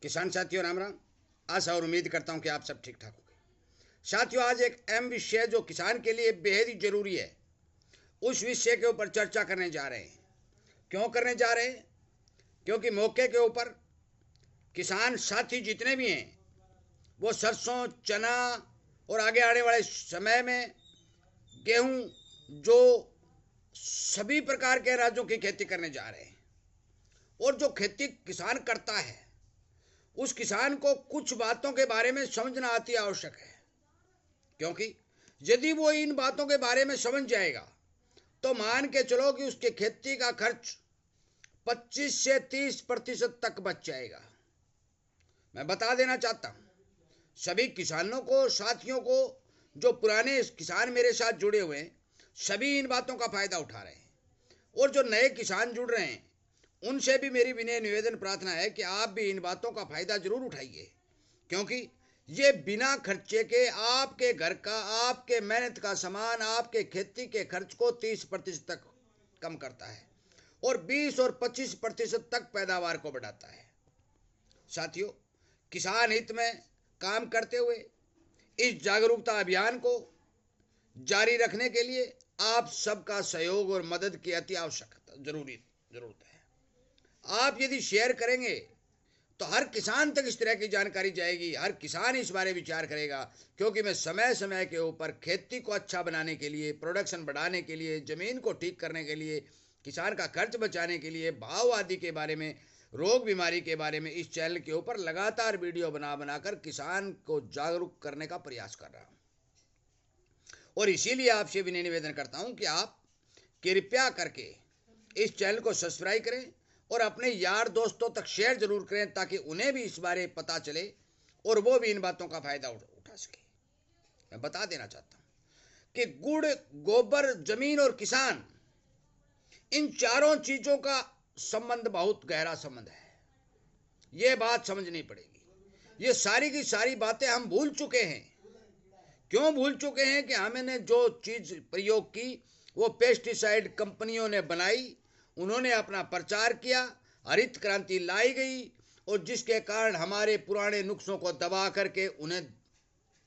किसान साथियों राम राम। आशा और उम्मीद करता हूं कि आप सब ठीक ठाक होंगे। साथियों, आज एक अहम विषय जो किसान के लिए बेहद ही जरूरी है, उस विषय के ऊपर चर्चा करने जा रहे हैं। क्यों करने जा रहे हैं? क्योंकि मौके के ऊपर किसान साथी जितने भी हैं वो सरसों, चना और आगे आने वाले समय में गेहूं, जो सभी प्रकार के अनाजों की खेती करने जा रहे हैं। और जो खेती किसान करता है, उस किसान को कुछ बातों के बारे में समझना अति आवश्यक है। क्योंकि यदि वो इन बातों के बारे में समझ जाएगा तो मान के चलो कि उसके खेती का खर्च 25 से 30% तक बच जाएगा। मैं बता देना चाहता हूं सभी किसानों को, साथियों को, जो पुराने किसान मेरे साथ जुड़े हुए हैं, सभी इन बातों का फायदा उठा रहे हैं। और जो नए किसान जुड़ रहे हैं, उनसे भी मेरी विनय निवेदन प्रार्थना है कि आप भी इन बातों का फायदा जरूर उठाइए। क्योंकि ये बिना खर्चे के आपके घर का, आपके मेहनत का सामान, आपके खेती के खर्च को 30% तक कम करता है और 20 और 25% तक पैदावार को बढ़ाता है। साथियों, किसान हित में काम करते हुए इस जागरूकता अभियान को जारी रखने के लिए आप सबका सहयोग और मदद की अति आवश्यकता जरूरत है। आप यदि शेयर करेंगे तो हर किसान तक इस तरह की जानकारी जाएगी, हर किसान इस बारे विचार करेगा। क्योंकि मैं समय समय के ऊपर खेती को अच्छा बनाने के लिए, प्रोडक्शन बढ़ाने के लिए, ज़मीन को ठीक करने के लिए, किसान का खर्च बचाने के लिए, भाव आदि के बारे में, रोग बीमारी के बारे में इस चैनल के ऊपर लगातार वीडियो बना बनाकर किसान को जागरूक करने का प्रयास कर रहा हूँ। और इसीलिए आपसे विनय निवेदन करता हूँ कि आप कृपया करके इस चैनल को सब्सक्राइब करें और अपने यार दोस्तों तक शेयर जरूर करें, ताकि उन्हें भी इस बारे पता चले और वो भी इन बातों का फायदा उठा सके। मैं बता देना चाहता हूं कि गुड़, गोबर, जमीन और किसान, इन चारों चीजों का संबंध बहुत गहरा संबंध है। ये बात समझनी पड़ेगी। ये सारी की सारी बातें हम भूल चुके हैं। क्यों भूल चुके हैं? कि हमने जो चीज प्रयोग की वो पेस्टिसाइड कंपनियों ने बनाई, उन्होंने अपना प्रचार किया, हरित क्रांति लाई गई और जिसके कारण हमारे पुराने नुस्खों को दबा करके उन्हें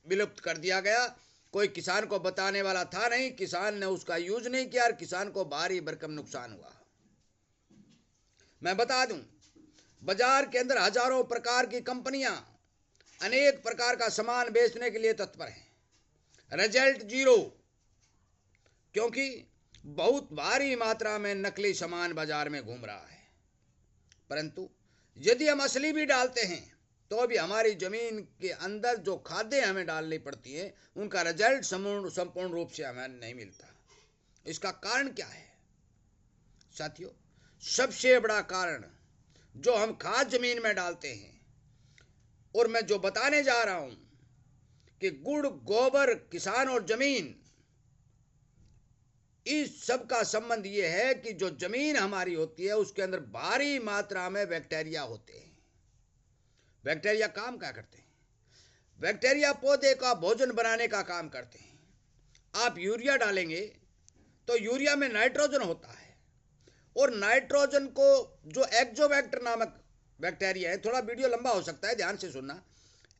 विलुप्त कर दिया गया। कोई किसान को बताने वाला था नहीं, किसान ने उसका यूज नहीं किया और किसान को भारी भरकम नुकसान हुआ। मैं बता दूं, बाजार के अंदर हजारों प्रकार की कंपनियां अनेक प्रकार का सामान बेचने के लिए तत्पर हैं, रिजल्ट जीरो। क्योंकि बहुत भारी मात्रा में नकली सामान बाजार में घूम रहा है। परंतु यदि हम असली भी डालते हैं तो भी हमारी जमीन के अंदर जो खादें हमें डालनी पड़ती हैं, उनका रिजल्ट संपूर्ण रूप से हमें नहीं मिलता। इसका कारण क्या है साथियों? सबसे बड़ा कारण जो हम खाद जमीन में डालते हैं, और मैं जो बताने जा रहा हूं कि गुड़, गोबर, किसान और जमीन, इस सब का संबंध ये है कि जो जमीन हमारी होती है उसके अंदर भारी मात्रा में बैक्टीरिया होते हैं। बैक्टीरिया काम क्या करते हैं? बैक्टीरिया पौधे का भोजन बनाने का काम करते हैं। आप यूरिया डालेंगे तो यूरिया में नाइट्रोजन होता है, और नाइट्रोजन को जो एक्जोबैक्टर नामक बैक्टीरिया है, थोड़ा वीडियो लंबा हो सकता है, ध्यान से सुनना।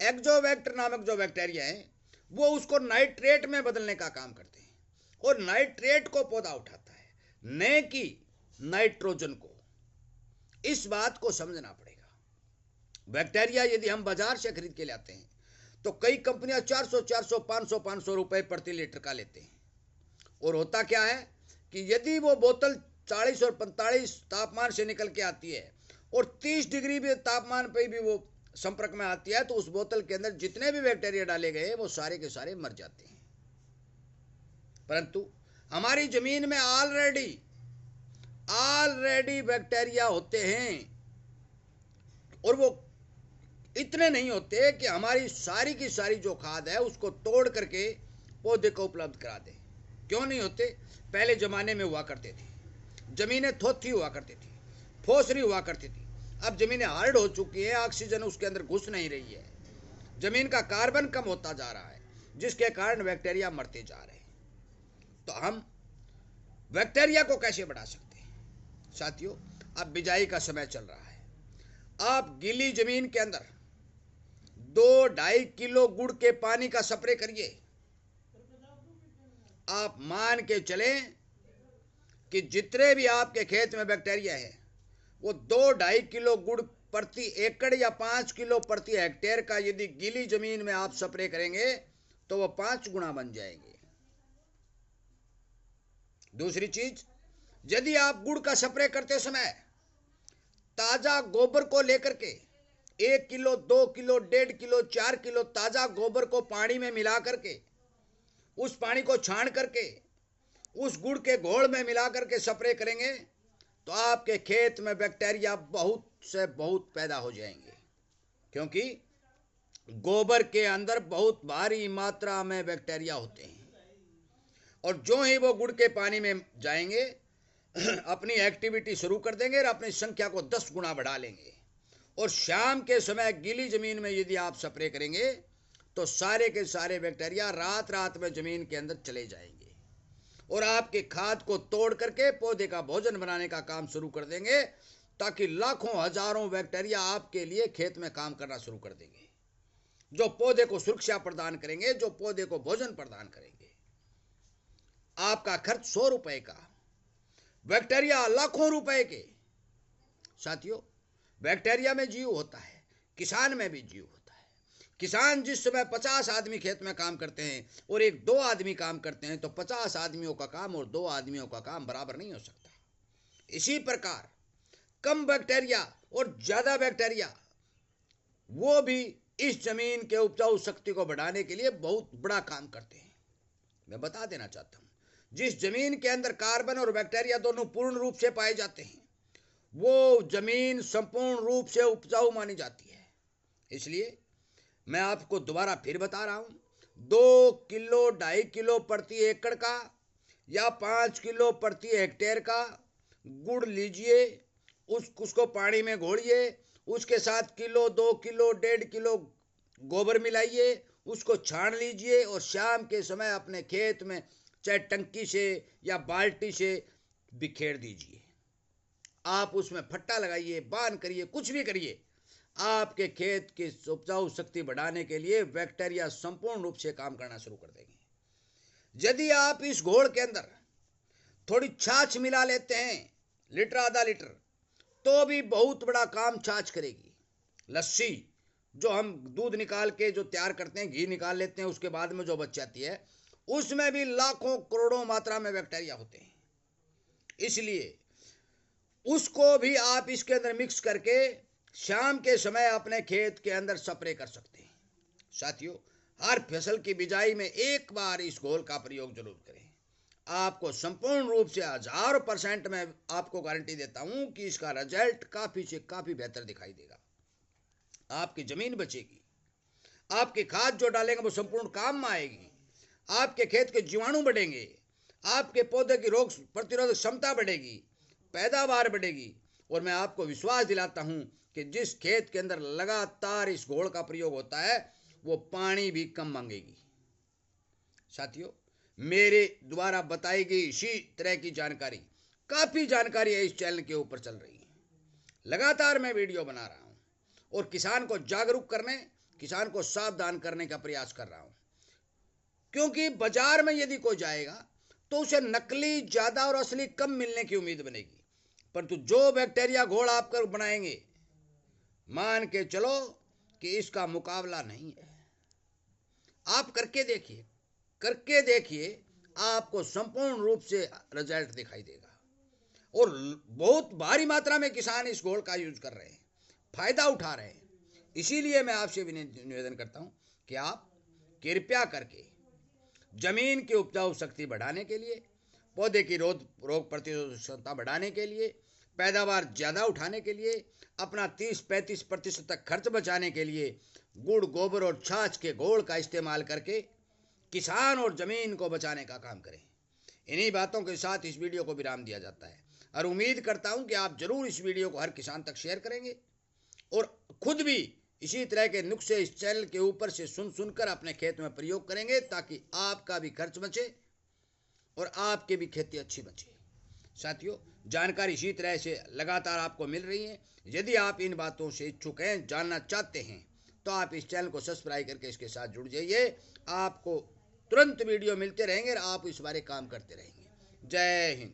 एक्जोबैक्टर नामक जो बैक्टीरिया है वो उसको नाइट्रेट में बदलने का काम करते हैं, और नाइट्रेट को पौधा उठाता है, न कि नाइट्रोजन को। इस बात को समझना पड़ेगा। बैक्टीरिया यदि हम बाजार से खरीद के लाते हैं तो कई कंपनियां 400, 500 रुपए प्रति लीटर का लेते हैं। और होता क्या है कि यदि वो बोतल 40 और 45 तापमान से निकल के आती है और 30 डिग्री भी तापमान पे भी वो संपर्क में आती है, तो उस बोतल के अंदर जितने भी बैक्टीरिया डाले गए वो सारे के सारे मर जाते हैं। परंतु हमारी जमीन में ऑलरेडी बैक्टीरिया होते हैं, और वो इतने नहीं होते कि हमारी सारी की सारी जो खाद है उसको तोड़ करके पौधे को उपलब्ध करा दे। क्यों नहीं होते? पहले जमाने में हुआ करते थे, जमीनें थोथी हुआ करती थी, फोसरी हुआ करती थी। अब जमीनें हार्ड हो चुकी है, ऑक्सीजन उसके अंदर घुस नहीं रही है, जमीन का कार्बन कम होता जा रहा है, जिसके कारण बैक्टीरिया मरते जा रहे हैं। तो हम बैक्टीरिया को कैसे बढ़ा सकते हैं? साथियों, अब बिजाई का समय चल रहा है। आप गीली जमीन के अंदर 2-2.5 किलो गुड़ के पानी का स्प्रे करिए। आप मान के चलें कि जितने भी आपके खेत में बैक्टीरिया है वो 2-2.5 किलो गुड़ प्रति एकड़ या 5 किलो प्रति हेक्टेयर का यदि गीली जमीन में आप स्प्रे करेंगे तो वो 5 गुना बन जाएंगे। दूसरी चीज, यदि आप गुड़ का स्प्रे करते समय ताजा गोबर को लेकर के 1 किलो, 2 किलो, 1.5 किलो, 4 किलो ताजा गोबर को पानी में मिला करके उस पानी को छान करके उस गुड़ के घोल में मिला करके स्प्रे करेंगे तो आपके खेत में बैक्टीरिया बहुत से बहुत पैदा हो जाएंगे, क्योंकि गोबर के अंदर बहुत भारी मात्रा में बैक्टीरिया होते हैं और जो ही वो गुड़ के पानी में जाएंगे अपनी एक्टिविटी शुरू कर देंगे और अपनी संख्या को 10 गुना बढ़ा लेंगे। और शाम के समय गीली जमीन में यदि आप स्प्रे करेंगे तो सारे के सारे बैक्टीरिया रात रात में जमीन के अंदर चले जाएंगे और आपके खाद को तोड़ करके पौधे का भोजन बनाने का काम शुरू कर देंगे, ताकि लाखों हजारों बैक्टीरिया आपके लिए खेत में काम करना शुरू कर देंगे, जो पौधे को सुरक्षा प्रदान करेंगे, जो पौधे को भोजन प्रदान करेंगे। आपका खर्च 100 रुपए का, बैक्टीरिया लाखों रुपए के। साथियों, बैक्टीरिया में जीव होता है, किसान में भी जीव होता है। किसान जिस समय 50 आदमी खेत में काम करते हैं और 1-2 आदमी काम करते हैं तो 50 आदमियों का काम और 2 आदमियों का काम बराबर नहीं हो सकता। इसी प्रकार कम बैक्टीरिया और ज्यादा बैक्टीरिया वो भी इस जमीन के उपजाऊ शक्ति को बढ़ाने के लिए बहुत बड़ा काम करते हैं। मैं बता देना चाहता हूं, जिस जमीन के अंदर कार्बन और बैक्टीरिया दोनों पूर्ण रूप से पाए जाते हैं वो जमीन संपूर्ण रूप से उपजाऊ मानी जाती है। इसलिए मैं आपको दोबारा फिर बता रहा हूं, 2 किलो 2.5 किलो प्रति एकड़ का या 5 किलो प्रति हेक्टेयर का गुड़ लीजिए, उसको पानी में घोलिए, उसके साथ किलो 2 किलो 1.5 किलो गोबर मिलाइए, उसको छान लीजिए और शाम के समय अपने खेत में चाहे टंकी से या बाल्टी से बिखेर दीजिए। आप उसमें फट्टा लगाइए, बांध करिए, कुछ भी करिए, आपके खेत की उपजाऊ शक्ति बढ़ाने के लिए बैक्टीरिया संपूर्ण रूप से काम करना शुरू कर देंगे। यदि आप इस घोल के अंदर थोड़ी छाछ मिला लेते हैं, लीटर आधा लीटर, तो भी बहुत बड़ा काम छाछ करेगी। लस्सी जो हम दूध निकाल के जो तैयार करते हैं, घी निकाल लेते हैं, उसके बाद में जो बच जाती है उसमें भी लाखों करोड़ों मात्रा में बैक्टीरिया होते हैं। इसलिए उसको भी आप इसके अंदर मिक्स करके शाम के समय अपने खेत के अंदर स्प्रे कर सकते हैं। साथियों, हर फसल की बिजाई में एक बार इस घोल का प्रयोग जरूर करें। आपको संपूर्ण रूप से 1000% मैं आपको गारंटी देता हूं कि इसका रिजल्ट काफी से काफी बेहतर दिखाई देगा। आपकी जमीन बचेगी, आपकी खाद जो डालेंगे वो संपूर्ण काम में आएगी, आपके खेत के जीवाणु बढ़ेंगे, आपके पौधे की रोग प्रतिरोधक क्षमता बढ़ेगी, पैदावार बढ़ेगी। और मैं आपको विश्वास दिलाता हूं कि जिस खेत के अंदर लगातार इस घोल का प्रयोग होता है वो पानी भी कम मांगेगी। साथियों, मेरे द्वारा बताई गई इसी तरह की जानकारी, काफी जानकारी है इस चैनल के ऊपर चल रही है। लगातार मैं वीडियो बना रहा हूं और किसान को जागरूक करने, किसान को सावधान करने का प्रयास कर रहा हूं, क्योंकि बाजार में यदि कोई जाएगा तो उसे नकली ज्यादा और असली कम मिलने की उम्मीद बनेगी, परंतु जो बैक्टीरिया घोल आप कर बनाएंगे, मान के चलो कि इसका मुकाबला नहीं है। आप करके देखिए, करके देखिए, आपको संपूर्ण रूप से रिजल्ट दिखाई देगा। और बहुत भारी मात्रा में किसान इस घोल का यूज कर रहे हैं, फायदा उठा रहे हैं। इसीलिए मैं आपसे निवेदन करता हूं कि आप कृपया करके जमीन की उपजाऊ शक्ति बढ़ाने के लिए, पौधे की रोग प्रतिरोधक क्षमता बढ़ाने के लिए, पैदावार ज्यादा उठाने के लिए, अपना 30-35% तक खर्च बचाने के लिए गुड़, गोबर और छाछ के घोल का इस्तेमाल करके किसान और जमीन को बचाने का काम करें। इन्हीं बातों के साथ इस वीडियो को विराम दिया जाता है और उम्मीद करता हूं कि आप जरूर इस वीडियो को हर किसान तक शेयर करेंगे और खुद भी इसी तरह के नुस्खे इस चैनल के ऊपर से सुनकर अपने खेत में प्रयोग करेंगे, ताकि आपका भी खर्च बचे और आपकी भी खेती अच्छी बचे। साथियों, जानकारी इसी तरह से लगातार आपको मिल रही है। यदि आप इन बातों से इच्छुक हैं, जानना चाहते हैं, तो आप इस चैनल को सब्सक्राइब करके इसके साथ जुड़ जाइए। आपको तुरंत वीडियो मिलते रहेंगे और आप इस बारे काम करते रहेंगे। जय हिंद।